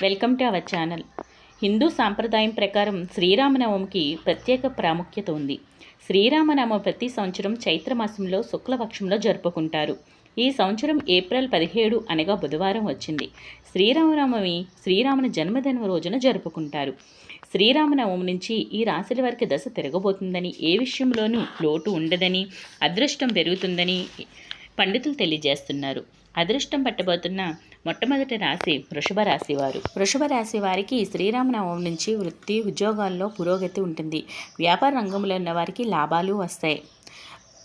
Welcome to our channel. Hindu సాంప్రదాయం ప్రకారం శ్రీరామనవమికి ప్రత్యేక ప్రాముఖ్యత ఉంది. శ్రీరామనవమి ప్రతి సంవత్సరం చైత్రమాసంలో శుక్లపక్షంలో జరుపుకుంటారు. ఈ సంవత్సరం ఏప్రిల్ 17 అనగా బుధవారం వచ్చింది. శ్రీరామనవమి శ్రీరాముని జన్మదిన రోజున జరుపుకుంటారు. శ్రీరామనవమి నుంచి ఈ రాశుల వారికి దశ తిరగబోతుందని, ఏ విషయంలోనూ లోటు ఉండదని, అదృష్టం పెరుగుతుందని పండితులు తెలియజేస్తున్నారు. అదృష్టం పట్టబోతున్న మొట్టమొదటి రాశి వృషభ రాశి వారు. వృషభ రాశి వారికి శ్రీరామనవమి నుంచి వృత్తి ఉద్యోగాల్లో పురోగతి ఉంటుంది. వ్యాపార రంగంలో ఉన్న వారికి లాభాలు వస్తాయి.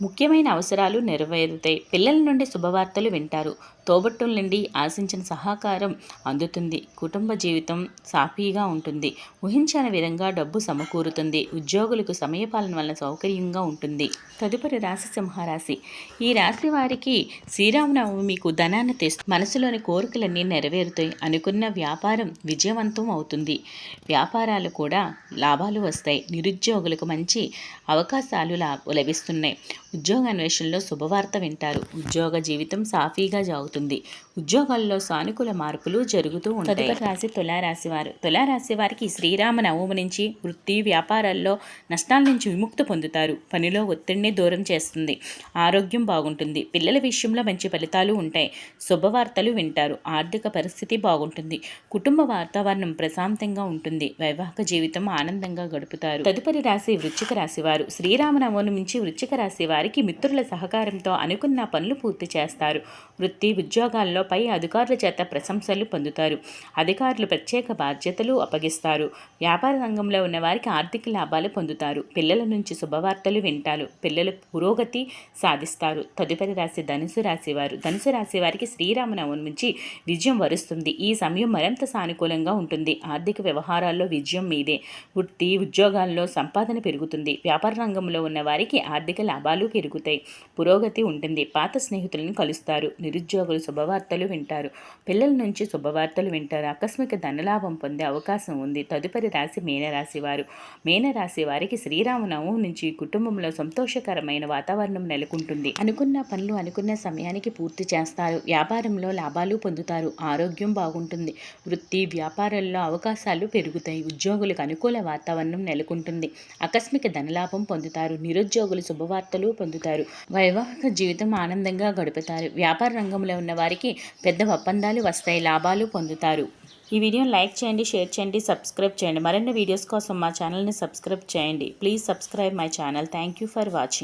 ముఖ్యమైన అవసరాలు నెరవేరుతాయి. పిల్లల నుండి శుభవార్తలు వింటారు. తోబట్టుల నుండి ఆశించిన సహకారం అందుతుంది. కుటుంబ జీవితం సాఫీగా ఉంటుంది. ఊహించని విధంగా డబ్బు సమకూరుతుంది. ఉద్యోగులకు సమయపాలన వల్ల సౌకర్యంగా ఉంటుంది. తదుపరి రాశి సింహరాశి. ఈ రాశి వారికి శ్రీరామనవమి మీకు ధనాన్ని తెస్తుంది. మనసులోని కోరికలన్నీ నెరవేరుతాయి. అనుకున్న వ్యాపారం విజయవంతం అవుతుంది. వ్యాపారాలు కూడా లాభాలు వస్తాయి. నిరుద్యోగులకు మంచి అవకాశాలు లభిస్తున్నాయి. ఉద్యోగ అన్వేషణలో శుభవార్త వింటారు. ఉద్యోగ జీవితం సాఫీగా సాగుతుంది. ఉద్యోగాల్లో సానుకూల మార్పులు జరుగుతూ ఉంటాయి. తదుపరి రాశి తులారాశి వారు. తులారాశి వారికి శ్రీరామనవమి నుంచి వృత్తి వ్యాపారాల్లో నష్టాల నుంచి విముక్తి పొందుతారు. పనిలో ఒత్తిడిని దూరం చేస్తుంది. ఆరోగ్యం బాగుంటుంది. పిల్లల విషయంలో మంచి ఫలితాలు ఉంటాయి. శుభవార్తలు వింటారు. ఆర్థిక పరిస్థితి బాగుంటుంది. కుటుంబ వాతావరణం ప్రశాంతంగా ఉంటుంది. వైవాహిక జీవితం ఆనందంగా గడుపుతారు. తదుపరి రాశి వృశ్చిక రాశి వారు. శ్రీరామనవమి నుంచి వృశ్చిక రాశి వారికి మిత్రుల సహకారంతో అనుకున్న పనులు పూర్తి చేస్తారు. వృత్తి ఉద్యోగాల్లో పై అధికారుల చేత ప్రశంసలు పొందుతారు. అధికారులు ప్రత్యేక బాధ్యతలు అప్పగిస్తారు. వ్యాపార రంగంలో ఉన్న వారికి ఆర్థిక లాభాలు పొందుతారు. పిల్లల నుంచి శుభవార్తలు వింటారు. పిల్లలు పురోగతి సాధిస్తారు. తదుపరి రాశి ధనుసు రాశి వారు. ధనుసు రాశి వారికి శ్రీరామనవమి నుంచి విజయం వరుస్తుంది. ఈ సమయం మరింత సానుకూలంగా ఉంటుంది. ఆర్థిక వ్యవహారాల్లో విజయం మీదే. వృత్తి ఉద్యోగాల్లో సంపాదన పెరుగుతుంది. వ్యాపార రంగంలో ఉన్న వారికి ఆర్థిక లాభాలు పెరుగుతాయి. పురోగతి ఉంటుంది. పాత స్నేహితులను కలుస్తారు. నిరుద్యోగులు శుభవార్తలు వింటారు. పిల్లల నుంచి శుభవార్తలు వింటారు. ఆకస్మిక ధనలాభం పొందే అవకాశం ఉంది. తదుపరి రాశి మీనరాశి వారు. మీనరాశి వారికి శ్రీరామనవమి నుంచి కుటుంబంలో సంతోషకరమైన వాతావరణం నెలకొంటుంది. అనుకున్న పనులు అనుకున్న సమయానికి పూర్తి చేస్తారు. వ్యాపారంలో లాభాలు పొందుతారు. ఆరోగ్యం బాగుంటుంది. వృత్తి వ్యాపారాల్లో అవకాశాలు పెరుగుతాయి. ఉద్యోగులకు అనుకూల వాతావరణం నెలకొంటుంది. ఆకస్మిక ధనలాభం పొందుతారు. నిరుద్యోగులు శుభవార్తలు పొందుతారు. వైవాహిక జీవితం ఆనందంగా గడుపుతారు. వ్యాపార రంగంలో ఉన్న వారికి పెద్ద ఒప్పందాలు వస్తాయి. లాభాలు పొందుతారు. ఈ వీడియోని లైక్ చేయండి, షేర్ చేయండి, సబ్స్క్రైబ్ చేయండి. మరిన్ని వీడియోస్ కోసం మా ఛానల్ని సబ్స్క్రైబ్ చేయండి. Please subscribe my channel. Thank you for watching.